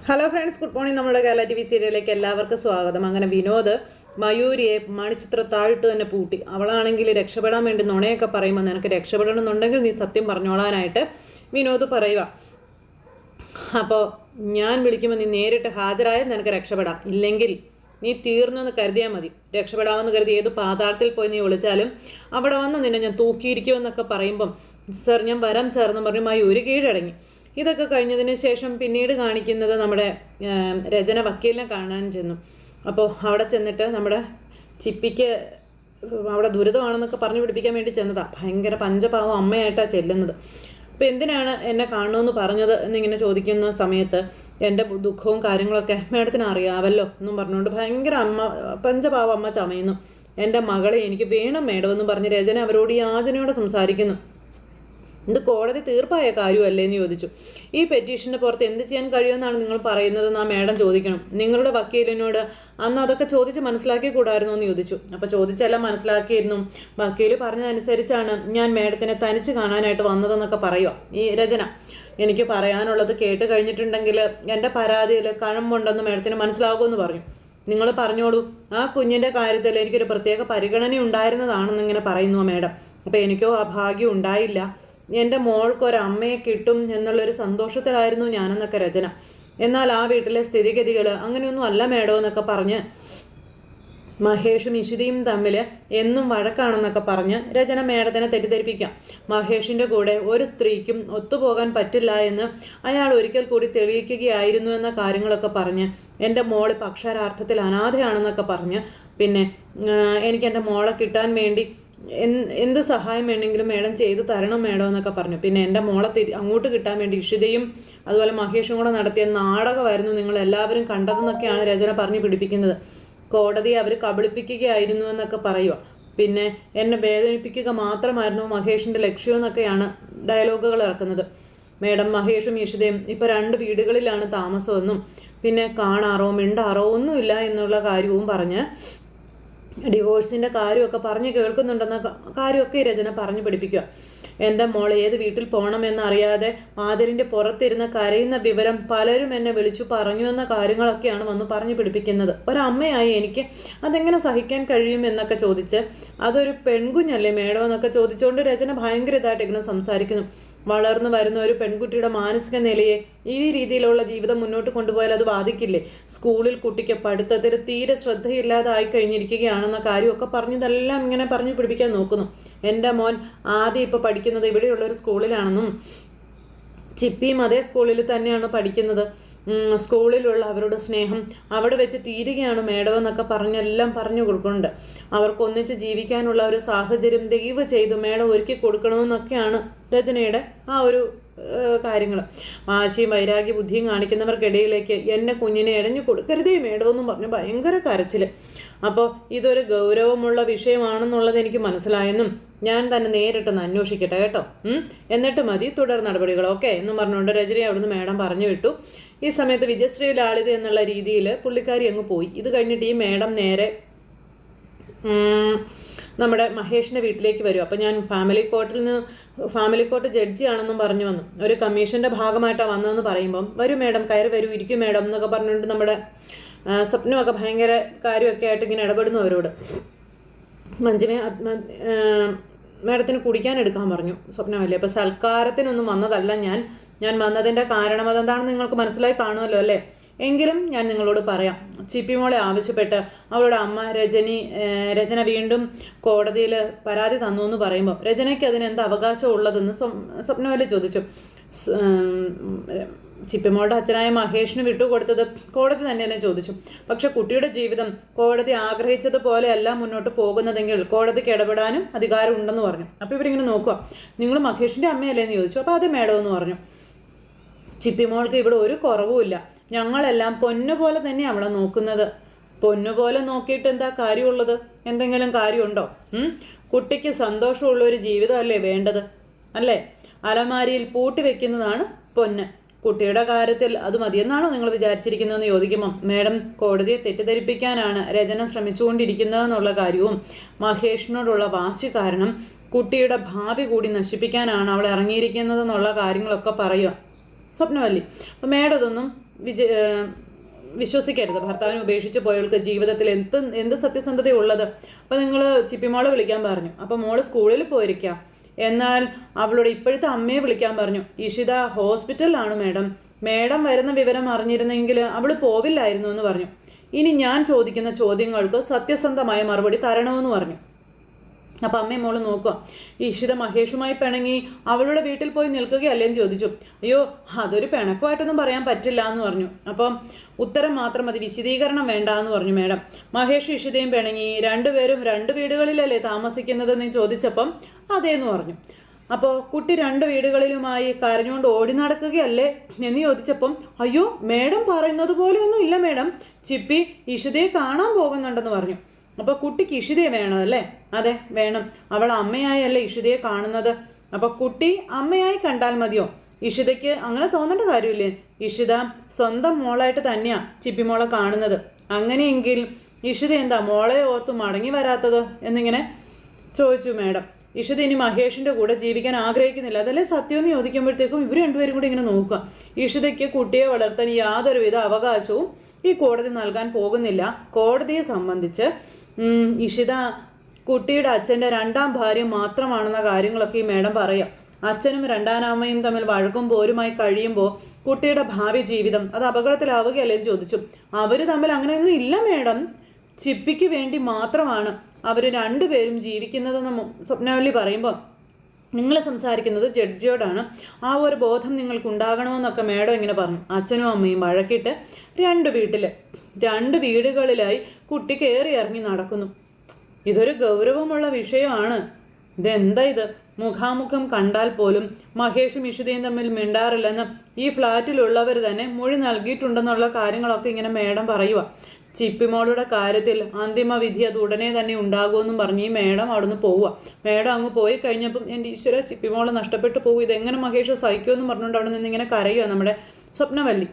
Hello friends, good morning. നമ്മുടെ Kerala T V സീരിയലിലേക്ക് എല്ലാവർക്കും സ്വാഗതം. അങ്ങനെ വിനോദ് മയൂരിയെ മണിച്ചിത്ര താഴിട്ട് തന്നെ പൂട്ടി. അവളാണെങ്കിൽ രക്ഷപ്പെടാൻ വേണ്ടി നുണയൊക്കെ പറയുമ്പോൾ നിനക്ക് രക്ഷപ്പെടണമെന്നുണ്ടെങ്കിൽ നീ സത്യം പറഞ്ഞോളാനായിട്ട് വിനോദ് പറയുക. അപ്പോൾ ഞാൻ വിളിക്കുമ്പോൾ നീ നേരിട്ട് ഹാജരായാൽ നിനക്ക് രക്ഷപ്പെടാം, ഇല്ലെങ്കിൽ നീ തീർന്നെന്ന് കരുതിയാൽ മതി. രക്ഷപ്പെടാമെന്ന് കരുതി ഏത് പാതാളത്തിൽ പോയി നീ വിളിച്ചാലും അവിടെ വന്ന് നിന്നെ ഞാൻ തൂക്കിയിരിക്കുമെന്നൊക്കെ പറയുമ്പം സർ ഞാൻ വരാം സാർ എന്ന് പറഞ്ഞ് മയൂര് കീഴടങ്ങി. ഇതൊക്കെ കഴിഞ്ഞതിന് ശേഷം പിന്നീട് കാണിക്കുന്നത് നമ്മുടെ രചന വക്കീലിനെ കാണാൻ ചെന്നു. അപ്പോൾ അവിടെ ചെന്നിട്ട് നമ്മുടെ ചിപ്പിക്ക് അവിടെ ദുരിതമാണെന്നൊക്കെ പറഞ്ഞു പിടിപ്പിക്കാൻ വേണ്ടി ചെന്നതാണ്. ഭയങ്കര പഞ്ചപാവം അമ്മയായിട്ടാണ് ചെല്ലുന്നത്. അപ്പോൾ എന്തിനാണ് എന്നെ കാണണമെന്ന് പറഞ്ഞത് എന്നിങ്ങനെ ചോദിക്കുന്ന സമയത്ത് എൻ്റെ ദുഃഖവും കാര്യങ്ങളൊക്കെ മേഡത്തിന് അറിയാമല്ലോ എന്നും പറഞ്ഞുകൊണ്ട് ഭയങ്കര പഞ്ചപാവ അമ്മ ചമയുന്നു. എൻ്റെ മകളെ എനിക്ക് വേണം മേഡമെന്നും പറഞ്ഞ് രചന അവരോട് യാചനയോടെ സംസാരിക്കുന്നു. ഇത് കോടതി തീർപ്പായ കാര്യമല്ലേ എന്ന് ചോദിച്ചു. ഈ പെറ്റീഷൻ്റെ പുറത്ത് എന്ത് ചെയ്യാൻ കഴിയുമെന്നാണ് നിങ്ങൾ പറയുന്നതെന്ന് ആ മേഡം ചോദിക്കണം. നിങ്ങളുടെ വക്കീലിനോട് അന്ന് അതൊക്കെ ചോദിച്ച് മനസ്സിലാക്കി കൂടായിരുന്നു എന്ന് ചോദിച്ചു. അപ്പോൾ ചോദിച്ചെല്ലാം മനസ്സിലാക്കിയിരുന്നു. വക്കീൽ പറഞ്ഞതനുസരിച്ചാണ് ഞാൻ മേഡത്തിനെ തനിച്ച് കാണാനായിട്ട് വന്നതെന്നൊക്കെ പറയുക ഈ രചന. എനിക്ക് പറയാനുള്ളത് കേട്ട് കഴിഞ്ഞിട്ടുണ്ടെങ്കിൽ എൻ്റെ പരാതിയിൽ കഴമ്പുണ്ടെന്ന് മേഡത്തിന് മനസ്സിലാകുമെന്ന് പറഞ്ഞു. നിങ്ങൾ പറഞ്ഞോളൂ, ആ കുഞ്ഞിൻ്റെ കാര്യത്തിൽ എനിക്കൊരു പ്രത്യേക പരിഗണന ഉണ്ടായിരുന്നതാണെന്നിങ്ങനെ പറയുന്നു മേഡം. അപ്പോൾ എനിക്കോ ആ ഭാഗ്യം ഉണ്ടായില്ല. എൻ്റെ മോൾക്കൊരമ്മയെ കിട്ടും എന്നുള്ളൊരു സന്തോഷത്തിലായിരുന്നു ഞാനെന്നൊക്കെ രചന. എന്നാൽ ആ വീട്ടിലെ സ്ഥിതിഗതികൾ അങ്ങനെയൊന്നും അല്ല മേഡം എന്നൊക്കെ പറഞ്ഞ് മഹേഷും ഇഷിതയും തമ്മിൽ എന്നും വഴക്കാണെന്നൊക്കെ പറഞ്ഞ് രചന മേഡത്തിനെ തെറ്റിദ്ധരിപ്പിക്കാം. മഹേഷിൻ്റെ കൂടെ ഒരു സ്ത്രീക്കും ഒത്തുപോകാൻ പറ്റില്ല എന്ന് അയാൾ ഒരിക്കൽ കൂടി തെളിയിക്കുകയായിരുന്നു എന്ന കാര്യങ്ങളൊക്കെ പറഞ്ഞ് എൻ്റെ മോള് അക്ഷരാർത്ഥത്തിൽ അനാഥയാണെന്നൊക്കെ പറഞ്ഞ് പിന്നെ എനിക്ക് എൻ്റെ മോളെ കിട്ടാൻ വേണ്ടി എന്ത് സഹായം വേണമെങ്കിലും മേഡം ചെയ്തു തരണം മേഡം എന്നൊക്കെ പറഞ്ഞു. പിന്നെ എൻ്റെ മോളെ അങ്ങോട്ട് കിട്ടാൻ വേണ്ടി ഇഷിതയും അതുപോലെ മഹേഷും കൂടെ നടത്തിയ നാടകമായിരുന്നു നിങ്ങൾ എല്ലാവരും കണ്ടതെന്നൊക്കെയാണ് രചന പറഞ്ഞു പിടിപ്പിക്കുന്നത്. കോടതിയെ അവർ കബളിപ്പിക്കുകയായിരുന്നു എന്നൊക്കെ പറയുക. പിന്നെ എന്നെ വേദനിപ്പിക്കുക മാത്രമായിരുന്നു മഹേഷിൻ്റെ ലക്ഷ്യമെന്നൊക്കെയാണ് ഡയലോഗുകൾ ഇറക്കുന്നത്. മേഡം മഹേഷും ഇഷിതയും ഇപ്പോൾ 2 വീടുകളിലാണ് താമസമെന്നും പിന്നെ കാണാറോ മിണ്ടാറോ ഒന്നുമില്ല എന്നുള്ള കാര്യവും പറഞ്ഞ് ഡിവോഴ്സിൻ്റെ കാര്യമൊക്കെ പറഞ്ഞ് കേൾക്കുന്നുണ്ടെന്ന കാര്യമൊക്കെ രചന പറഞ്ഞു പഠിപ്പിക്കുക. എൻ്റെ മോൾ ഏത് വീട്ടിൽ പോകണമെന്നറിയാതെ വാതിലിൻ്റെ പുറത്തിരുന്ന് കരയുന്ന വിവരം പലരും എന്നെ വിളിച്ചു പറഞ്ഞു എന്ന കാര്യങ്ങളൊക്കെയാണ് വന്ന് പറഞ്ഞു പിടിപ്പിക്കുന്നത്. ഒരമ്മയായി എനിക്ക് അതെങ്ങനെ സഹിക്കാൻ കഴിയും എന്നൊക്കെ ചോദിച്ച് അതൊരു പെൺകുഞ്ഞല്ലേ മേഡം എന്നൊക്കെ ചോദിച്ചുകൊണ്ട് രചന ഭയങ്കര ഇതായിട്ട് ഇങ്ങനെ സംസാരിക്കുന്നു. വളർന്നു വരുന്ന ഒരു പെൺകുട്ടിയുടെ മാനസിക നിലയെ ഈ രീതിയിലുള്ള ജീവിതം മുന്നോട്ട് കൊണ്ടുപോയാൽ അത് ബാധിക്കില്ലേ? സ്കൂളിൽ കുട്ടിക്ക് പഠിത്തത്തിൽ തീരെ ശ്രദ്ധയില്ലാതായി കഴിഞ്ഞിരിക്കുകയാണെന്ന കാര്യമൊക്കെ പറഞ്ഞതെല്ലാം ഇങ്ങനെ പറഞ്ഞു പിടിപ്പിക്കാൻ നോക്കുന്നു. എൻ്റെ മോൻ ആദ്യം ഇപ്പോൾ പഠിക്കുന്നത് ഇവിടെയുള്ളൊരു സ്കൂളിലാണെന്നും ചിപ്പിയും അതേ സ്കൂളിൽ തന്നെയാണ് പഠിക്കുന്നത്. സ്കൂളിലുള്ള അവരുടെ സ്നേഹം അവിടെ വെച്ച് തീരുകയാണ് മേഡം എന്നൊക്കെ പറഞ്ഞെല്ലാം പറഞ്ഞു കൊടുക്കുന്നുണ്ട്. അവർക്കൊന്നിച്ച് ജീവിക്കാനുള്ള ഒരു സാഹചര്യം ദയവ് ചെയ്തു മേഡം ഒരുക്കി കൊടുക്കണമെന്നൊക്കെയാണ് രചനയുടെ ആ ഒരു കാര്യങ്ങൾ. വാശിയും വൈരാഗ്യ ബുദ്ധിയും കാണിക്കുന്നവർക്കിടയിലേക്ക് എൻ്റെ കുഞ്ഞിനെ ഇടഞ്ഞു കൊടുക്കരുതേ മേഡം എന്നും പറഞ്ഞു ഭയങ്കര കരച്ചിൽ. അപ്പോൾ ഇതൊരു ഗൗരവമുള്ള വിഷയമാണെന്നുള്ളത് എനിക്ക് മനസ്സിലായെന്നും ഞാൻ തന്നെ നേരിട്ടൊന്ന് അന്വേഷിക്കട്ടെ കേട്ടോ, എന്നിട്ട് മതി തുടർ നടപടികൾ ഓക്കെ എന്നും പറഞ്ഞുകൊണ്ട് രജനി അവിടുന്ന് മേഡം പറഞ്ഞു വിട്ടു. ഈ സമയത്ത് വിജയശ്രീ ലാളിത എന്നുള്ള രീതിയിൽ പുള്ളിക്കാരി അങ്ങ് പോയി. ഇത് കഴിഞ്ഞിട്ട് ഈ മേഡം നേരെ നമ്മുടെ മഹേഷിൻ്റെ വീട്ടിലേക്ക് വരും. അപ്പോൾ ഞാൻ ഫാമിലി കോർട്ട് ജഡ്ജിയാണെന്നും പറഞ്ഞു വന്നു. ഒരു കമ്മീഷൻ്റെ ഭാഗമായിട്ടാണ് വന്നതെന്ന് പറയുമ്പം വരൂ മേഡം, കയറി വരൂ, ഇരിക്കും മേഡം എന്നൊക്കെ പറഞ്ഞുകൊണ്ട് നമ്മുടെ സ്വപ്നമൊക്കെ ഭയങ്കര കാര്യമൊക്കെ ആയിട്ട് ഇങ്ങനെ ഇടപെടുന്നു അവരോട്. മഞ്ജുമേ മേഡത്തിന് കുടിക്കാൻ എടുക്കാൻ പറഞ്ഞു സ്വപ്നമല്ലേ. അപ്പോൾ സൽക്കാരത്തിനൊന്നും വന്നതല്ല ഞാൻ വന്നതിൻ്റെ കാരണം അതെന്താണെന്ന് നിങ്ങൾക്ക് മനസ്സിലായി കാണുമല്ലോ അല്ലേ? എങ്കിലും ഞാൻ നിങ്ങളോട് പറയാം. ചിപ്പി മോളെ ആവശ്യപ്പെട്ട് അവളുടെ അമ്മ രചന വീണ്ടും കോടതിയിൽ പരാതി തന്നു എന്ന് പറയുമ്പോൾ രചനയ്ക്ക് അതിന് എന്ത് അവകാശം ഉള്ളതെന്ന് സ്വപ്നമല്ലേ ചോദിച്ചു. ചിപ്പിമോളുടെ അച്ഛനായ മഹേഷിന് വിട്ടുകൊടുത്തത് കോടതി തന്നെ ചോദിച്ചു. പക്ഷെ കുട്ടിയുടെ ജീവിതം കോടതി ആഗ്രഹിച്ചതുപോലെയല്ല മുന്നോട്ട് പോകുന്നതെങ്കിൽ കോടതിക്ക് ഇടപെടാനും അധികാരം ഉണ്ടെന്ന് പറഞ്ഞു. അപ്പോൾ ഇവരിങ്ങനെ നോക്കുക, നിങ്ങൾ മഹേഷിൻ്റെ അമ്മയല്ലേ എന്ന് ചോദിച്ചു. അപ്പോൾ അത് മേഡം എന്ന് പറഞ്ഞു. ചിപ്പിമോൾക്ക് ഇവിടെ ഒരു കുറവുമില്ല, ഞങ്ങളെല്ലാം പൊന്നുപോലെ തന്നെ അവളെ നോക്കുന്നത്. പൊന്നുപോലെ നോക്കിയിട്ട് എന്താ കാര്യമുള്ളത്? എന്തെങ്കിലും കാര്യമുണ്ടോ? കുട്ടിക്ക് സന്തോഷമുള്ള ഒരു ജീവിതമല്ലേ വേണ്ടത് അല്ലേ? അലമാരിയിൽ പൂട്ടി വെക്കുന്നതാണ് പൊന്ന്. കുട്ടിയുടെ കാര്യത്തിൽ അത് മതിയെന്നാണോ നിങ്ങൾ വിചാരിച്ചിരിക്കുന്നതെന്ന് ചോദിക്കുമ്പോൾ മേഡം കോടതിയെ തെറ്റിദ്ധരിപ്പിക്കാനാണ് രചന ശ്രമിച്ചുകൊണ്ടിരിക്കുന്നതെന്നുള്ള കാര്യവും മഹേഷിനോടുള്ള വാശി കാരണം കുട്ടിയുടെ ഭാവി കൂടി നശിപ്പിക്കാനാണ് അവൾ ഇറങ്ങിയിരിക്കുന്നതെന്നുള്ള കാര്യങ്ങളൊക്കെ പറയുക. സ്വപ്നവല്ലി. അപ്പോൾ മേഡം ഇതൊന്നും വിശ്വസിക്കരുത്. ഭർത്താവിനെ ഉപേക്ഷിച്ച് പോയവൾക്ക് ജീവിതത്തിൽ എന്ത് സത്യസന്ധതയുള്ളത്. അപ്പം നിങ്ങൾ ചിപ്പിമോളെ വിളിക്കാൻ പറഞ്ഞു. അപ്പം മോള് സ്കൂളിൽ പോയിരിക്കാം. എന്നാൽ അവളുടെ ഇപ്പോഴത്തെ അമ്മയെ വിളിക്കാൻ പറഞ്ഞു. ഇഷിത ഹോസ്പിറ്റലിലാണ് മേഡം. മേഡം വരുന്ന വിവരം അറിഞ്ഞിരുന്നെങ്കിൽ അവൾ പോവില്ലായിരുന്നു എന്ന് പറഞ്ഞു. ഇനി ഞാൻ ചോദിക്കുന്ന ചോദ്യങ്ങൾക്ക് സത്യസന്ധമായ മറുപടി തരണമെന്ന് പറഞ്ഞു. അപ്പം അമ്മയും മോള് നോക്കുക. ഇഷിത മഹേഷുമായി പിണങ്ങി അവളുടെ വീട്ടിൽ പോയി നിൽക്കുകയല്ലേന്ന് ചോദിച്ചു. അയ്യോ, അതൊരു പിണക്കമായിട്ടൊന്നും പറയാൻ പറ്റില്ല എന്ന് പറഞ്ഞു. അപ്പം ഉത്തരം മാത്രം മതി, വിശദീകരണം വേണ്ട എന്ന് പറഞ്ഞു മേഡം. മഹേഷ് ഇഷിതയും പിണങ്ങി രണ്ടുപേരും 2 വീടുകളിലല്ലേ താമസിക്കുന്നതെന്ന് ചോദിച്ചപ്പം അതേന്ന് പറഞ്ഞു. അപ്പോൾ കുട്ടി 2 വീടുകളിലുമായി കരഞ്ഞുകൊണ്ട് ഓടി നടക്കുകയല്ലേ എന്ന് ചോദിച്ചപ്പം അയ്യോ, മേഡം പറയുന്നത് പോലെയൊന്നും ഇല്ല മേഡം, ചിപ്പി ഇഷിതയെ കാണാൻ പോകുന്നുണ്ടെന്ന് പറഞ്ഞു. അപ്പോൾ കുട്ടിക്ക് ഇഷിതയെ വേണം അല്ലേ? അതെ വേണം. അവൾ അമ്മയായല്ലേ ഇഷിതയെ കാണുന്നത്. അപ്പോൾ കുട്ടി അമ്മയായി കണ്ടാൽ മതിയോ? ഇഷിതയ്ക്ക് അങ്ങനെ തോന്നേണ്ട കാര്യമില്ലേ? ഇഷിത സ്വന്തം മോളായിട്ട് തന്നെയാ ചിപ്പി മോളെ കാണുന്നത്. അങ്ങനെയെങ്കിൽ ഇഷിത എന്താ മോളെ ഓർത്ത് മടങ്ങി വരാത്തത് എന്നിങ്ങനെ ചോദിച്ചു മേഡം. ഇഷിത ഇനി മഹേഷിൻ്റെ കൂടെ ജീവിക്കാൻ ആഗ്രഹിക്കുന്നില്ല, അതല്ലേ സത്യമെന്ന് ചോദിക്കുമ്പോഴത്തേക്കും ഇവർ 2 പേരും കൂടി ഇങ്ങനെ നോക്കുക. ഇഷിതയ്ക്ക് കുട്ടിയെ വളർത്താൻ യാതൊരുവിധ അവകാശവും ഈ കോടതി നൽകാൻ പോകുന്നില്ല. കോടതിയെ സംബന്ധിച്ച് ഇഷിത കുട്ടിയുടെ അച്ഛൻ്റെ 2ാം ഭാര്യ മാത്രമാണെന്ന കാര്യങ്ങളൊക്കെ ഈ മേഡം പറയാം. അച്ഛനും 2ാം അമ്മയും തമ്മിൽ വഴക്കും പോരുമായി കഴിയുമ്പോൾ കുട്ടിയുടെ ഭാവി ജീവിതം അത് അപകടത്തിലാവുകയല്ലേ എന്ന് ചോദിച്ചു. അവർ തമ്മിൽ അങ്ങനെയൊന്നും ഇല്ല മേഡം, ചിപ്പിക്ക് വേണ്ടി മാത്രമാണ് അവർ 2 പേരും ജീവിക്കുന്നതെന്ന് സ്വപ്നവല്ലി പറയുമ്പോൾ നിങ്ങൾ സംസാരിക്കുന്നത് ജഡ്ജിയോടാണ്. ആ ഒരു ബോധം നിങ്ങൾക്കുണ്ടാകണമെന്നൊക്കെ മേഡം ഇങ്ങനെ പറഞ്ഞു. അച്ഛനും അമ്മയും വഴക്കിട്ട് 2 വീടുകളിലായി കുട്ടി കയറി ഇറങ്ങി നടക്കുന്നു. ഇതൊരു ഗൗരവമുള്ള വിഷയമാണ്. ഇതെന്താ ഇത്? മുഖാമുഖം കണ്ടാൽ പോലും മഹേഷും ഇഷിതയും തമ്മിൽ മിണ്ടാറില്ലെന്ന് ഈ ഫ്ലാറ്റിലുള്ളവർ തന്നെ മൊഴി നൽകിയിട്ടുണ്ടെന്നുള്ള കാര്യങ്ങളൊക്കെ ഇങ്ങനെ മേഡം പറയുക. ചിപ്പിമോളുടെ കാര്യത്തിൽ അന്തിമ വിധി അത് ഉടനെ തന്നെ ഉണ്ടാകുമെന്നും പറഞ്ഞ് ഈ മേഡം അവിടുന്ന് പോവുക. മേഡം അങ്ങ് പോയി കഴിഞ്ഞപ്പം എൻ്റെ ഈശ്വര ചിപ്പിമോള് നഷ്ടപ്പെട്ടു പോകും, ഇതെങ്ങനെ മഹേഷ് സഹിക്കുമെന്ന് പറഞ്ഞുകൊണ്ട് അവിടെ നിന്ന് ഇങ്ങനെ കരയുക നമ്മുടെ സ്വപ്നവല്ലി.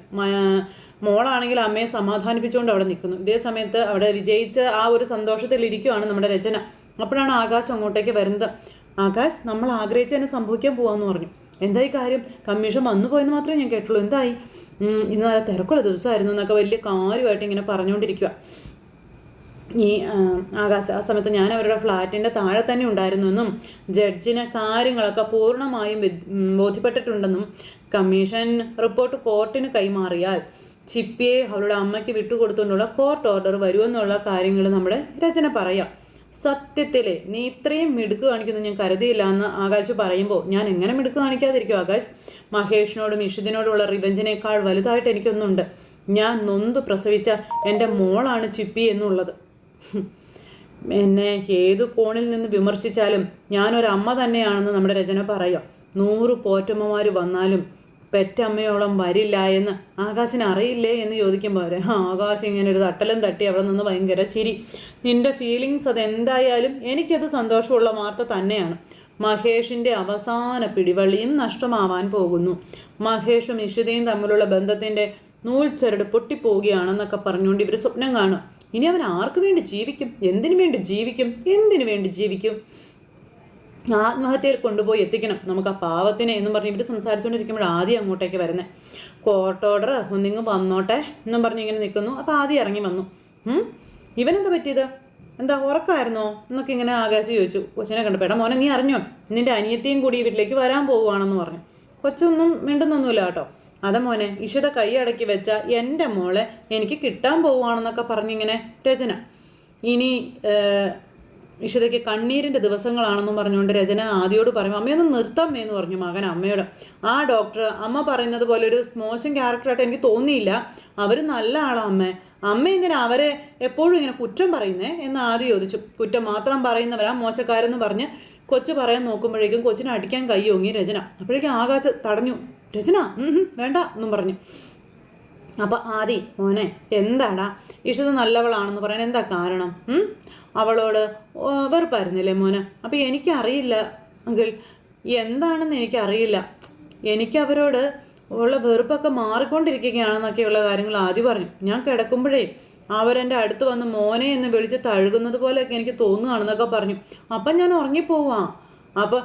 മോളാണെങ്കിൽ അമ്മയെ സമാധാനിപ്പിച്ചുകൊണ്ട് അവിടെ നിൽക്കുന്നു. ഇതേ സമയത്ത് അവിടെ വിജയിച്ച ആ ഒരു സന്തോഷത്തിലിരിക്കുവാണ് നമ്മുടെ രചന. അപ്പോഴാണ് ആകാശ് അങ്ങോട്ടേക്ക് വരുന്നത്. ആകാശ്, നമ്മൾ ആഗ്രഹിച്ചതിനെ സംഭവിക്കാൻ പോവാന്ന് പറഞ്ഞു. എന്തായി കാര്യം? കമ്മീഷൻ വന്നു പോയെന്ന് മാത്രമേ ഞാൻ കേട്ടുള്ളൂ. എന്തായി? ഇന്ന് നല്ല തിരക്കുള്ള ദിവസമായിരുന്നു എന്നൊക്കെ വലിയ കാര്യമായിട്ട് ഇങ്ങനെ പറഞ്ഞുകൊണ്ടിരിക്കുക ഈ ആകാശ്. ആ സമയത്ത് ഞാൻ അവരുടെ ഫ്ലാറ്റിൻ്റെ താഴെ തന്നെ ഉണ്ടായിരുന്നു എന്നും ജഡ്ജിന് കാര്യങ്ങളൊക്കെ പൂർണ്ണമായും ബോധ്യപ്പെട്ടിട്ടുണ്ടെന്നും കമ്മീഷൻ റിപ്പോർട്ട് കോർട്ടിന് കൈമാറിയാൽ ചിപ്പിയെ അവളുടെ അമ്മയ്ക്ക് വിട്ടുകൊടുത്തുകൊണ്ടുള്ള കോർട്ട് ഓർഡർ വരുമെന്നുള്ള കാര്യങ്ങൾ നമ്മുടെ രചന പറയാം. സത്യത്തിലെ നീ ഇത്രയും മിടുക്ക് കാണിക്കുന്നു ഞാൻ കരുതിയില്ല എന്ന് ആകാശ് പറയുമ്പോൾ ഞാൻ എങ്ങനെ മിടുക്ക് കാണിക്കാതിരിക്കും ആകാശ്? മഹേഷിനോടും ഇഷിതിനോടുള്ള റിവെഞ്ചിനേക്കാൾ വലുതായിട്ട് എനിക്കൊന്നുണ്ട്. ഞാൻ നൊന്ത് പ്രസവിച്ച എൻ്റെ മോളാണ് ചിപ്പി എന്നുള്ളത്. എന്നെ ഏതു കോണിൽ നിന്ന് വിമർശിച്ചാലും ഞാനൊരമ്മ തന്നെയാണെന്ന് നമ്മുടെ രചന പറയാം. 100 പോറ്റമ്മമാർ വന്നാലും പെറ്റമ്മയോളം വരില്ല എന്ന് ആകാശിന് അറിയില്ലേ എന്ന് ചോദിക്കുമ്പോൾ ആകാശ് ഇങ്ങനെ ഒരു തട്ടലും തട്ടി അവിടെ നിന്ന് ഭയങ്കര ചിരി. നിൻ്റെ ഫീലിങ്സ് അതെന്തായാലും എനിക്കത് സന്തോഷമുള്ള വാർത്ത തന്നെയാണ്. മഹേഷിൻ്റെ അവസാന പിടിവള്ളിയും നഷ്ടമാവാൻ പോകുന്നു. മഹേഷും ഇഷിതയും തമ്മിലുള്ള ബന്ധത്തിൻ്റെ നൂൽച്ചരട് പൊട്ടിപ്പോവുകയാണെന്നൊക്കെ പറഞ്ഞുകൊണ്ട് ഇവർ സ്വപ്നം കാണുക. ഇനി അവൻ ആർക്ക് വേണ്ടി ജീവിക്കും? എന്തിനു വേണ്ടി ജീവിക്കും? ആത്മഹത്യയിൽ കൊണ്ടുപോയി എത്തിക്കണം നമുക്ക് ആ പാവത്തിനെ എന്നും പറഞ്ഞ് ഇവർ സംസാരിച്ചുകൊണ്ടിരിക്കുമ്പോൾ ആദ്യം അങ്ങോട്ടേക്ക് വരുന്നത്. കോർട്ട് ഓർഡർ ഒന്നിങ്ങ് വന്നോട്ടെ എന്നും പറഞ്ഞ് ഇങ്ങനെ നിൽക്കുന്നു. അപ്പോൾ ആദ്യം ഇറങ്ങി വന്നു. ഇവനെന്താ പറ്റിയത്? എന്താ ഉറക്കമായിരുന്നോ എന്നൊക്കെ ഇങ്ങനെ ആകാശ് ചോദിച്ചു. കൊച്ചിനെ കണ്ടപ്പോൾ എടാ മോനെ നീ അറിഞ്ഞോ നിൻ്റെ അനിയത്തിയും കൂടി വീട്ടിലേക്ക് വരാൻ പോകുവാണെന്ന് പറഞ്ഞു. കൊച്ചൊന്നും മിണ്ടുന്നൊന്നുമില്ല കേട്ടോ. അതെ മോനെ, ഇഷിത കൈയടക്കി വെച്ച എൻ്റെ മോളെ എനിക്ക് കിട്ടാൻ പോവുകയാണെന്നൊക്കെ പറഞ്ഞിങ്ങനെ രചന. ഇനി ഇഷിതയ്ക്ക് കണ്ണീരിൻ്റെ ദിവസങ്ങളാണെന്നും പറഞ്ഞുകൊണ്ട് രചന ആദ്യയോട് പറയും അമ്മയൊന്ന് നിർത്താമേ എന്ന് പറഞ്ഞു മകൻ അമ്മയോട്. ആ ഡോക്ടർ അമ്മ പറയുന്നത് പോലെ ഒരു മോശം ക്യാരക്ടറായിട്ട് എനിക്ക് തോന്നിയില്ല. അവർ നല്ല ആളാണ് അമ്മ എന്തിനാ അവരെ എപ്പോഴും ഇങ്ങനെ കുറ്റം പറയുന്നേ എന്ന് ആദ്യം ചോദിച്ചു. കുറ്റം മാത്രം പറയുന്നവരാ മോശക്കാരെന്ന് പറഞ്ഞ് കൊച്ചു പറയാൻ നോക്കുമ്പോഴേക്കും കൊച്ചിനെ അടിക്കാൻ കൈയോങ്ങി രചന. അപ്പോഴേക്കും ആകാശ് തടഞ്ഞു. രചന വേണ്ട എന്നും പറഞ്ഞു. അപ്പം ആദി മോനെ എന്താടാ ഇഷിത നല്ലവളാണെന്ന് പറയാൻ എന്താ കാരണം? അവളോട് വെറുപ്പായിരുന്നില്ലേ മോന്? അപ്പം എനിക്കറിയില്ല അങ്കിൾ, എന്താണെന്ന് എനിക്കറിയില്ല. എനിക്കവരോട് ഉള്ള വെറുപ്പൊക്കെ മാറിക്കൊണ്ടിരിക്കുകയാണെന്നൊക്കെയുള്ള കാര്യങ്ങൾ ആദ്യം പറഞ്ഞു. ഞാൻ കിടക്കുമ്പോഴേ അവരെൻ്റെ അടുത്ത് വന്ന് മോനെ എന്ന് വിളിച്ച് തഴുകുന്നത് പോലെയൊക്കെ എനിക്ക് തോന്നുകയാണെന്നൊക്കെ പറഞ്ഞു. അപ്പം ഞാൻ ഉറങ്ങിപ്പോവാ. അപ്പം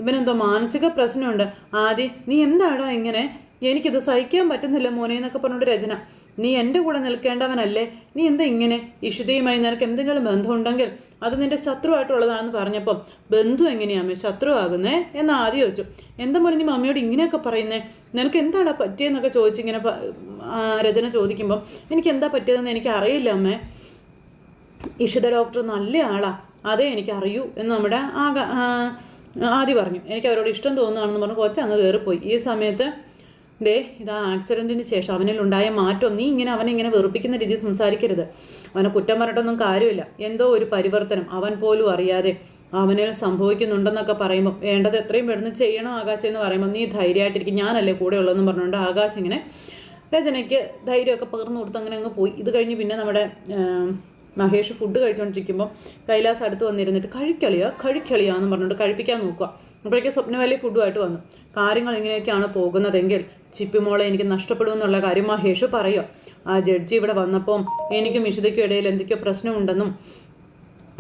ഇവനെന്തോ മാനസിക പ്രശ്നമുണ്ട്. ആദ്യം നീ എന്താടാ ഇങ്ങനെ എനിക്കിത് സഹിക്കാൻ പറ്റുന്നില്ല മോനെ എന്നൊക്കെ പറഞ്ഞുകൊണ്ട് രചന. നീ എൻ്റെ കൂടെ നിൽക്കേണ്ടവനല്ലേ, നീ എന്താ ഇങ്ങനെ? ഇഷിതയുമായി നിനക്ക് എന്തെങ്കിലും ബന്ധമുണ്ടെങ്കിൽ അത് നിന്റെ ശത്രുവായിട്ടുള്ളതാണെന്ന് പറഞ്ഞപ്പം ബന്ധു എങ്ങനെയാമേ ശത്രുവാകുന്നേ എന്ന് ആദ്യം ചോദിച്ചു. എന്താ മോനെ നീ മമ്മിയോട് ഇങ്ങനെയൊക്കെ പറയുന്നേ, നിനക്ക് എന്താണ് പറ്റിയെന്നൊക്കെ ചോദിച്ചിങ്ങനെ രചന ചോദിക്കുമ്പം എനിക്ക് എന്താ പറ്റിയതെന്ന് എനിക്ക് അറിയില്ല അമ്മേ. ഇഷിത ഡോക്ടർ നല്ല ആളാ, അതേ എനിക്കറിയൂ എന്ന് നമ്മുടെ ആദ്യം പറഞ്ഞു. എനിക്ക് അവരോട് ഇഷ്ടം തോന്നുകയാണെന്ന് പറഞ്ഞ് കൊച്ചങ്ങ് കയറിപ്പോയി. ഈ സമയത്ത് ഇതാ ആക്സിഡൻറ്റിന് ശേഷം അവനിലുണ്ടായ മാറ്റം, നീ ഇങ്ങനെ അവനെ ഇങ്ങനെ വെറുപ്പിക്കുന്ന രീതിയിൽ സംസാരിക്കരുത്. അവനെ കുറ്റം പറഞ്ഞിട്ടൊന്നും കാര്യമില്ല. എന്തോ ഒരു പരിവർത്തനം അവൻ പോലും അറിയാതെ അവനിൽ സംഭവിക്കുന്നുണ്ടെന്നൊക്കെ പറയുമ്പോൾ വേണ്ടത് എത്രയും പെട്ടെന്ന് ചെയ്യണം ആകാശം എന്ന് പറയുമ്പോൾ നീ ധൈര്യമായിട്ടിരിക്കും, ഞാനല്ലേ കൂടെ ഉള്ളതെന്ന് പറഞ്ഞുകൊണ്ട് ആകാശം ഇങ്ങനെ രചനയ്ക്ക് ധൈര്യമൊക്കെ പകർന്നു കൊടുത്ത് അങ്ങനെ അങ്ങ് പോയി. ഇത് കഴിഞ്ഞ് പിന്നെ നമ്മുടെ മഹേഷ് ഫുഡ് കഴിച്ചുകൊണ്ടിരിക്കുമ്പോൾ കൈലാസ് അടുത്ത് വന്നിരുന്നിട്ട് കഴിക്കളിയാന്ന് പറഞ്ഞുകൊണ്ട് കഴിപ്പിക്കാൻ നോക്കുക. അപ്പോഴേക്കും സ്വപ്നവല്ലി ഫുഡുമായിട്ട് വന്നു. കാര്യങ്ങൾ ഇങ്ങനെയൊക്കെയാണ് പോകുന്നതെങ്കിൽ ചിപ്പിമോളെ എനിക്ക് നഷ്ടപ്പെടുമെന്നുള്ള കാര്യം മഹേഷ് പറയുക. ആ ജഡ്ജി ഇവിടെ വന്നപ്പോൾ എനിക്കും ഇഷിതയ്ക്കും ഇടയിൽ എന്തൊക്കെയോ പ്രശ്നമുണ്ടെന്നും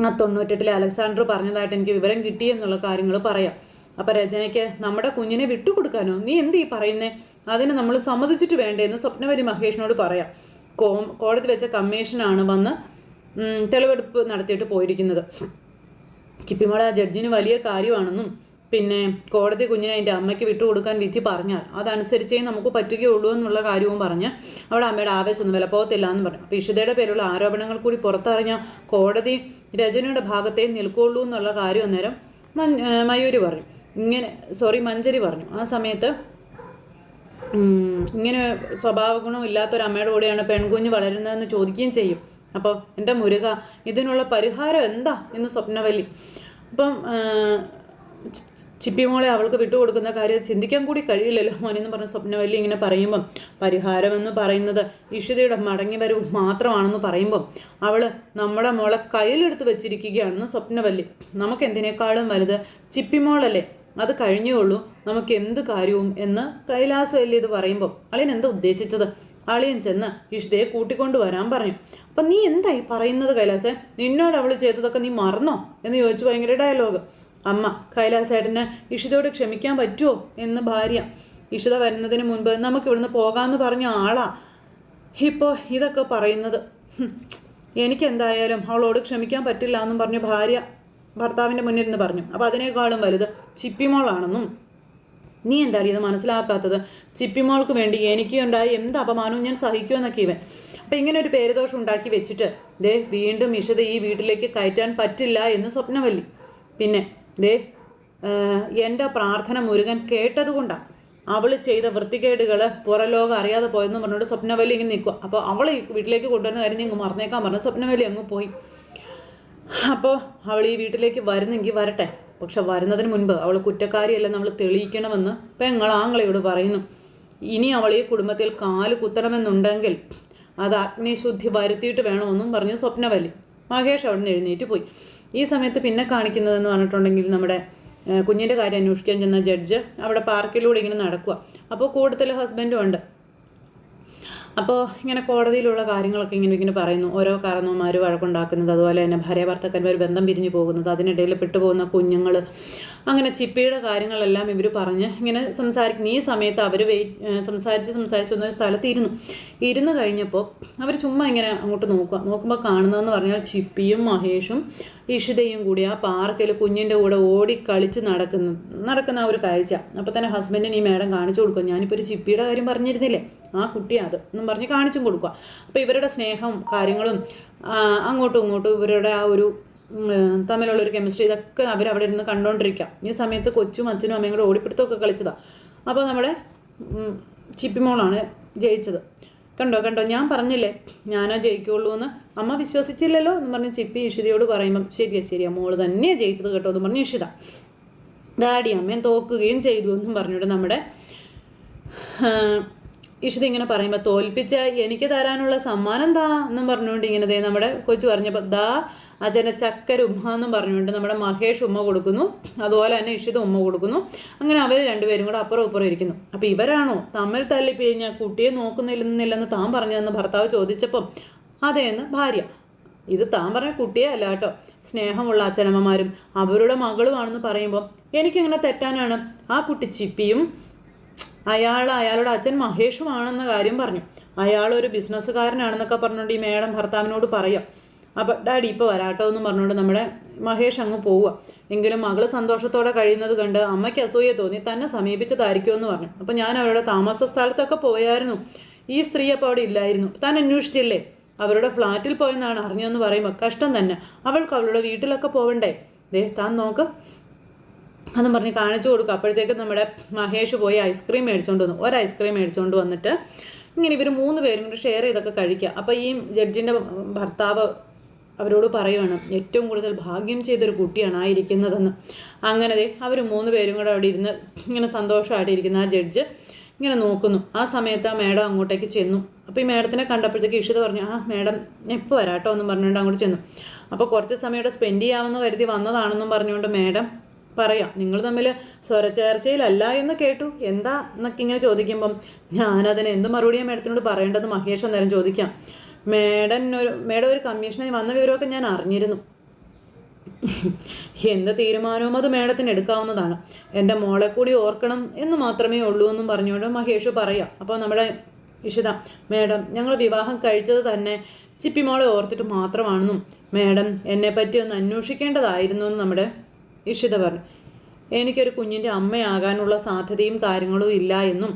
ആ 98 അലക്സാണ്ടർ പറഞ്ഞതായിട്ട് എനിക്ക് വിവരം കിട്ടി എന്നുള്ള കാര്യങ്ങൾ പറയാം. അപ്പം രചനയ്ക്ക് നമ്മുടെ കുഞ്ഞിനെ വിട്ടുകൊടുക്കാനോ, നീ എന്ത് ഈ പറയുന്നേ, അതിന് നമ്മൾ സമ്മതിച്ചിട്ട് വേണ്ടേന്ന് സ്വപ്നവല്ലി മഹേഷിനോട് പറയാം. കോടതി വെച്ച കമ്മീഷനാണ് വന്ന് തെളിവെടുപ്പ് നടത്തിയിട്ട് പോയിരിക്കുന്നത്. ചിപ്പിമോളെ ആ ജഡ്ജിന് വലിയ കാര്യമാണെന്നും പിന്നെ കോടതി കുഞ്ഞിനെ അതിൻ്റെ അമ്മയ്ക്ക് വിട്ടുകൊടുക്കാൻ വിധി പറഞ്ഞാൽ അതനുസരിച്ചേ നമുക്ക് പറ്റുകയുള്ളൂ എന്നുള്ള കാര്യവും പറഞ്ഞ് അവിടെ അമ്മയുടെ ആവേശമൊന്നും വിലപ്പോകത്തില്ല എന്ന് പറഞ്ഞു. അപ്പോൾ ഇഷിതയുടെ പേരുള്ള ആരോപണങ്ങൾ കൂടി പുറത്തറിഞ്ഞ കോടതി രചനയുടെ ഭാഗത്തേ നിൽക്കുള്ളൂ എന്നുള്ള കാര്യം അന്നേരം മഞ്ജരി പറഞ്ഞു. ആ സമയത്ത് ഇങ്ങനെ സ്വഭാവ ഗുണം ഇല്ലാത്തൊരമ്മയുടെ കൂടെയാണ് പെൺകുഞ്ഞ് വളരുന്നതെന്ന് ചോദിക്കുകയും ചെയ്യും. അപ്പോൾ എൻ്റെ മുരുക, ഇതിനുള്ള പരിഹാരം എന്താ എന്ന് സ്വപ്നവല്ലി. അപ്പം ചിപ്പിമോളെ അവൾക്ക് വിട്ടുകൊടുക്കുന്ന കാര്യം ചിന്തിക്കാൻ കൂടി കഴിയില്ലല്ലോ മോനെന്ന് പറഞ്ഞ സ്വപ്നവല്ലി ഇങ്ങനെ പറയുമ്പം പരിഹാരമെന്ന് പറയുന്നത് ഇഷിതയുടെ മടങ്ങി വരവ് മാത്രമാണെന്ന് പറയുമ്പം അവൾ നമ്മുടെ മോളെ കയ്യിലെടുത്ത് വെച്ചിരിക്കുകയാണെന്ന് സ്വപ്നവല്ലി. നമുക്ക് എന്തിനേക്കാളും വലുത് ചിപ്പിമോളല്ലേ, അത് കഴിഞ്ഞേ ഉള്ളൂ നമുക്ക് എന്ത് കാര്യവും എന്ന് കൈലാസവല്ലി ഇത് പറയുമ്പം അളിയൻ എന്താ ഉദ്ദേശിച്ചത്? അളിയൻ ചെന്ന് ഇഷിതയെ കൂട്ടിക്കൊണ്ട് വരാൻ പറഞ്ഞു. അപ്പം നീ എന്തായി പറയുന്നത് കൈലാസേ, നിന്നോട് അവൾ ചെയ്തതൊക്കെ നീ മറന്നോ എന്ന് ചോദിച്ചു ഭയങ്കര ഡയലോഗ്. അമ്മ കൈലാസേട്ടന് ഇഷിതയോട് ക്ഷമിക്കാൻ പറ്റുമോ എന്ന് ഭാര്യ. ഇഷിത വരുന്നതിന് മുൻപ് നമുക്ക് ഇവിടുന്ന് പോകാമെന്ന് പറഞ്ഞ ആളാ ഇപ്പോൾ ഇതൊക്കെ പറയുന്നത്. എനിക്കെന്തായാലും അവളോട് ക്ഷമിക്കാൻ പറ്റില്ല എന്നും പറഞ്ഞ് ഭാര്യ ഭർത്താവിൻ്റെ മുന്നിൽ നിന്ന് പറഞ്ഞു. അപ്പോൾ അതിനേക്കാളും വലുത് ചിപ്പിമോളാണെന്നും നീ എന്താണ് ഇത് മനസ്സിലാക്കാത്തത്? ചിപ്പിമോൾക്ക് വേണ്ടി എനിക്ക് ഉണ്ടായ എന്ത് അപമാനവും ഞാൻ സഹിക്കുമെന്നൊക്കെ ഇവൻ. അപ്പം ഇങ്ങനെ ഒരു പേരുദോഷം ഉണ്ടാക്കി വെച്ചിട്ട് വീണ്ടും ഇഷിത ഈ വീട്ടിലേക്ക് കയറ്റാൻ പറ്റില്ല എന്ന് സ്വപ്നവല്ലി. പിന്നെ എൻ്റെ പ്രാർത്ഥന മുരുകൻ കേട്ടതുകൊണ്ടാണ് അവൾ ചെയ്ത വൃത്തികേടുകൾ പുറലോകം അറിയാതെ പോയെന്ന് പറഞ്ഞുകൊണ്ട് സ്വപ്നവല്ലി ഇങ്ങനെ നിൽക്കുക. അപ്പോൾ അവൾ ഈ വീട്ടിലേക്ക് കൊണ്ടുവരുന്ന കാര്യം നിങ്ങൾ മറന്നേക്കാൻ പറഞ്ഞു സ്വപ്നവല്ലി അങ്ങ് പോയി. അപ്പോൾ അവൾ ഈ വീട്ടിലേക്ക് വരുന്നെങ്കിൽ വരട്ടെ, പക്ഷെ വരുന്നതിന് മുൻപ് അവൾ കുറ്റക്കാരിയല്ല നമ്മൾ തെളിയിക്കണമെന്ന് പെങ്ങളാങ്ങളയോട് പറയുന്നു. ഇനി അവൾ ഈ കുടുംബത്തിൽ കാല് കുത്തണമെന്നുണ്ടെങ്കിൽ അത് അഗ്നിശുദ്ധി വരുത്തിയിട്ട് വേണമെന്നും പറഞ്ഞു സ്വപ്നവല്ലി. മഹേഷ് അവിടെ നിന്ന് എഴുന്നേറ്റ് പോയി. ഈ സമയത്ത് പിന്നെ കാണിക്കുന്നതെന്ന് പറഞ്ഞിട്ടുണ്ടെങ്കിൽ നമ്മുടെ കുഞ്ഞിൻ്റെ കാര്യം അന്വേഷിക്കാൻ ചെന്ന ജഡ്ജ് അവിടെ പാർക്കിലൂടെ ഇങ്ങനെ നടക്കുക. അപ്പോൾ കൂടുതൽ ഹസ്ബൻഡും ഉണ്ട്. അപ്പോൾ ഇങ്ങനെ കോടതിയിലുള്ള കാര്യങ്ങളൊക്കെ ഇങ്ങനെ പറയുന്നു. ഓരോ കാരണവന്മാർ വഴക്കുണ്ടാക്കുന്നത്, അതുപോലെ തന്നെ ഭാര്യ ഭർത്താക്കന്മാർ ബന്ധം പിരിഞ്ഞു പോകുന്നത്, അതിനിടയിൽ പെട്ടുപോകുന്ന കുഞ്ഞുങ്ങൾ, അങ്ങനെ ചിപ്പിയുടെ കാര്യങ്ങളെല്ലാം ഇവർ പറഞ്ഞ് ഇങ്ങനെ സംസാരിക്കുന്നു. ഈ സമയത്ത് അവർ സംസാരിച്ചൊന്ന് സ്ഥലത്ത് ഇരുന്ന് കഴിഞ്ഞപ്പോൾ അവർ ചുമ്മാ ഇങ്ങനെ അങ്ങോട്ട് നോക്കുമ്പോൾ കാണുന്നതെന്ന് പറഞ്ഞാൽ ചിപ്പിയും മഹേഷും ഇഷിതയും കൂടി ആ പാർക്കിൽ കുഞ്ഞിൻ്റെ കൂടെ ഓടിക്കളിച്ച് നടക്കുന്ന ആ ഒരു കാഴ്ച. അപ്പോൾ തന്നെ ഹസ്ബൻഡിന് ഈ മേഡം കാണിച്ചു കൊടുക്കും. ഞാനിപ്പോൾ ഒരു ചിപ്പിയുടെ കാര്യം പറഞ്ഞിരുന്നില്ലേ, ആ കുട്ടി അത് എന്നും പറഞ്ഞ് കാണിച്ചും കൊടുക്കുക. അപ്പോൾ ഇവരുടെ സ്നേഹം കാര്യങ്ങളും അങ്ങോട്ടും ഇങ്ങോട്ടും ഇവരുടെ ആ ഒരു തമ്മിലുള്ളൊരു കെമിസ്ട്രി ഇതൊക്കെ അവരവിടെ ഇരുന്ന് കണ്ടുകൊണ്ടിരിക്കാം. ഈ സമയത്ത് കൊച്ചും അച്ഛനും അമ്മയും കൂടെ ഓടിപ്പിടുത്തമൊക്കെ കളിച്ചതാണ്. അപ്പോൾ നമ്മുടെ ചിപ്പിമോളാണ് ജയിച്ചത്. കണ്ടോ ഞാൻ പറഞ്ഞില്ലേ ഞാനാ ജയിക്കുള്ളൂ എന്ന്, അമ്മ വിശ്വസിച്ചില്ലല്ലോ എന്ന് പറഞ്ഞ് ചിപ്പി ഇഷിതയോട് പറയുമ്പം ശരിയാ മോള് തന്നെയാണ് ജയിച്ചത് കേട്ടോ എന്ന് പറഞ്ഞ് ഇഷിത. ഡാഡി അമ്മയും തോക്കുകയും ചെയ്തു എന്നും പറഞ്ഞിട്ട് നമ്മുടെ ഇഷിത ഇങ്ങനെ പറയുമ്പോൾ തോൽപ്പിച്ച എനിക്ക് തരാനുള്ള സമ്മാനം താ എന്നും പറഞ്ഞുകൊണ്ട് ഇങ്ങനെ നമ്മുടെ കൊച്ചു പറഞ്ഞപ്പോൾ ദാ അച്ഛനെ ചക്കര ഉമ്മ എന്നും പറഞ്ഞുകൊണ്ട് നമ്മുടെ മഹേഷ് ഉമ്മ കൊടുക്കുന്നു. അതുപോലെ തന്നെ ഇഷിത ഉമ്മ കൊടുക്കുന്നു. അങ്ങനെ അവർ രണ്ടുപേരും കൂടെ അപ്പുറം ഇപ്പുറം ഇരിക്കുന്നു. അപ്പോൾ ഇവരാണോ തമ്മിൽ തല്ലിപ്പിരിഞ്ഞ കുട്ടിയെ നോക്കുന്നില്ലെന്ന് താൻ പറഞ്ഞതെന്ന് ഭർത്താവ് ചോദിച്ചപ്പം അതേന്ന് ഭാര്യ. ഇത് താൻ പറഞ്ഞ കുട്ടിയെ അല്ല കേട്ടോ, സ്നേഹമുള്ള അച്ഛനമ്മമാരും അവരുടെ മകളുമാണെന്ന് പറയുമ്പോൾ എനിക്കെങ്ങനെ തെറ്റാനാണ്? ആ കുട്ടി ചിപ്പിയും അയാളുടെ അച്ഛൻ മഹേഷുമാണെന്ന കാര്യം പറഞ്ഞു. അയാളൊരു ബിസിനസ്സുകാരനാണെന്നൊക്കെ പറഞ്ഞുകൊണ്ട് ഈ മേഡം ഭർത്താവിനോട് പറയാം. അപ്പം ഡാഡി ഇപ്പോൾ വരാട്ടോ എന്ന് പറഞ്ഞുകൊണ്ട് നമ്മുടെ മഹേഷ് അങ്ങ് പോവുക. എങ്കിലും മകള് സന്തോഷത്തോടെ കഴിയുന്നത് കണ്ട് അമ്മയ്ക്ക് അസൂയ തോന്നി. തന്നെ സമീപിച്ചതായിരിക്കുമെന്ന് പറഞ്ഞു. അപ്പം ഞാൻ അവരുടെ താമസ സ്ഥലത്തൊക്കെ പോയായിരുന്നു. ഈ സ്ത്രീ അപ്പോൾ അവിടെ ഇല്ലായിരുന്നു. താൻ അന്വേഷിച്ചില്ലേ? അവരുടെ ഫ്ലാറ്റിൽ പോയെന്നാണ് അറിഞ്ഞതെന്ന് പറയുമ്പോൾ കഷ്ടം തന്നെ. അവൾക്ക് അവളുടെ വീട്ടിലൊക്കെ പോവണ്ടേ? താൻ നോക്ക് എന്നും പറഞ്ഞ് കാണിച്ചു കൊടുക്കും. അപ്പോഴത്തേക്ക് നമ്മുടെ മഹേഷ് പോയി ഐസ്ക്രീം മേടിച്ചുകൊണ്ട് വന്നു. ഒരു ഐസ്ക്രീം മേടിച്ചുകൊണ്ട് വന്നിട്ട് ഇങ്ങനെ ഇവർ 3 പേരും കൂടി ഷെയർ ചെയ്തൊക്കെ കഴിക്കുക. അപ്പോൾ ഈ ജഡ്ജിൻ്റെ ഭർത്താവ് അവരോട് പറയുവാണ്, ഏറ്റവും കൂടുതൽ ഭാഗ്യം ചെയ്തൊരു കുട്ടിയാണ് ആയിരിക്കുന്നതെന്ന്. അങ്ങനെ അവർ 3 പേരും കൂടെ അവിടെ ഇരുന്ന് ഇങ്ങനെ സന്തോഷമായിട്ടിരിക്കുന്ന ആ ജഡ്ജ് ഇങ്ങനെ നോക്കുന്നു. ആ സമയത്ത് ആ മേഡം അങ്ങോട്ടേക്ക് ചെന്നു. അപ്പോൾ ഈ മേഡത്തിനെ കണ്ടപ്പോഴത്തേക്ക് ഇഷിത പറഞ്ഞു, മേഡം എപ്പോൾ വരാട്ടോ എന്നും പറഞ്ഞുകൊണ്ട് അങ്ങോട്ട് ചെന്നു. അപ്പോൾ കുറച്ച് സമയം ഇവിടെ സ്പെൻഡ് ചെയ്യാമെന്ന് കരുതി വന്നതാണെന്നും പറഞ്ഞുകൊണ്ട് മേഡം പറയാം, നിങ്ങൾ തമ്മിൽ സ്വരച്ചേർച്ചയിലല്ല എന്ന് കേട്ടു, എന്താ എന്നൊക്കെ ഇങ്ങനെ ചോദിക്കുമ്പം ഞാനതിന് എന്ത് മറുപടിയാണ് മേഡത്തിനോട് പറയേണ്ടത് മഹേഷ് അന്നേരം ചോദിക്കാം. മേഡം ഒരു കമ്മീഷനായി വന്ന വിവരമൊക്കെ ഞാൻ അറിഞ്ഞിരുന്നു. എന്ത് തീരുമാനവും അത് മേഡത്തിന് എടുക്കാവുന്നതാണ്. എൻ്റെ മോളെ കൂടി ഓർക്കണം എന്ന് മാത്രമേ ഉള്ളൂ എന്നും പറഞ്ഞുകൊണ്ട് മഹേഷ് പറയാം. അപ്പോൾ നമ്മുടെ ഇഷിത, മേഡം ഞങ്ങൾ വിവാഹം കഴിച്ചത് തന്നെ ചിപ്പിമോളെ ഓർത്തിട്ട് മാത്രമാണെന്നും മേഡം എന്നെപ്പറ്റി ഒന്ന് അന്വേഷിക്കേണ്ടതായിരുന്നു എന്ന് നമ്മുടെ ഇഷിത പറഞ്ഞു. എനിക്കൊരു കുഞ്ഞിൻ്റെ അമ്മയാകാനുള്ള സാധ്യതയും കാര്യങ്ങളും ഇല്ല എന്നും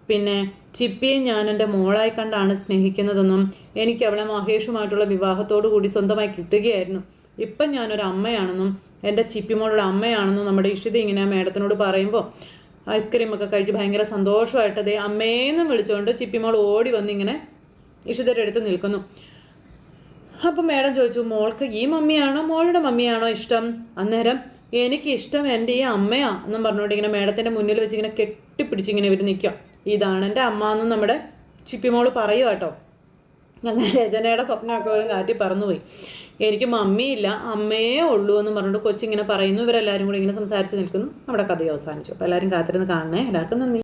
പിന്നെ ചിപ്പിയെ ഞാൻ എൻ്റെ മോളായി കണ്ടാണ് സ്നേഹിക്കുന്നതെന്നും എനിക്ക് അവളെ മഹേഷുമായിട്ടുള്ള വിവാഹത്തോടു കൂടി സ്വന്തമായി കിട്ടുകയായിരുന്നു. ഇപ്പം ഞാനൊരു അമ്മയാണെന്നും എൻ്റെ ചിപ്പിമോളുടെ അമ്മയാണെന്നും നമ്മുടെ ഇഷിത ഇങ്ങനെ മേഡത്തിനോട് പറയുമ്പോൾ ഐസ്ക്രീമൊക്കെ കഴിച്ച് ഭയങ്കര സന്തോഷമായിട്ട് അമ്മേന്നും വിളിച്ചുകൊണ്ട് ചിപ്പിമോൾ ഓടി വന്നിങ്ങനെ ഇഷിതയുടെ അടുത്ത് നിൽക്കുന്നു. അപ്പം മേഡം ചോദിച്ചു, മോൾക്ക് ഈ മമ്മിയാണോ മോളുടെ മമ്മിയാണോ ഇഷ്ടം? അന്നേരം എനിക്ക് ഇഷ്ടം എൻ്റെ ഈ അമ്മയാ എന്നും പറഞ്ഞുകൊണ്ട് ഇങ്ങനെ മേഡത്തിൻ്റെ മുന്നിൽ വെച്ച് ഇങ്ങനെ കെട്ടിപ്പിടിച്ചിങ്ങനെ ഇവർ നിൽക്കാം. ഇതാണ് എൻ്റെ അമ്മ എന്നും നമ്മുടെ ചിപ്പിമോൾ പറയുക കേട്ടോ. അങ്ങനെ രചനയുടെ സ്വപ്നമൊക്കെ ഒരു കാറ്റി പറന്നുപോയി. എനിക്ക് മമ്മിയില്ല അമ്മയേ ഉള്ളൂ എന്നും പറഞ്ഞുകൊണ്ട് കൊച്ചിങ്ങനെ പറയുന്നു. ഇവരെല്ലാവരും കൂടി ഇങ്ങനെ സംസാരിച്ച് നിൽക്കുന്നു. നമ്മുടെ കഥ അവസാനിച്ചു. അപ്പോൾ എല്ലാവരും കാത്തിരുന്ന് കാണണേ. എല്ലാവർക്കും നന്ദി.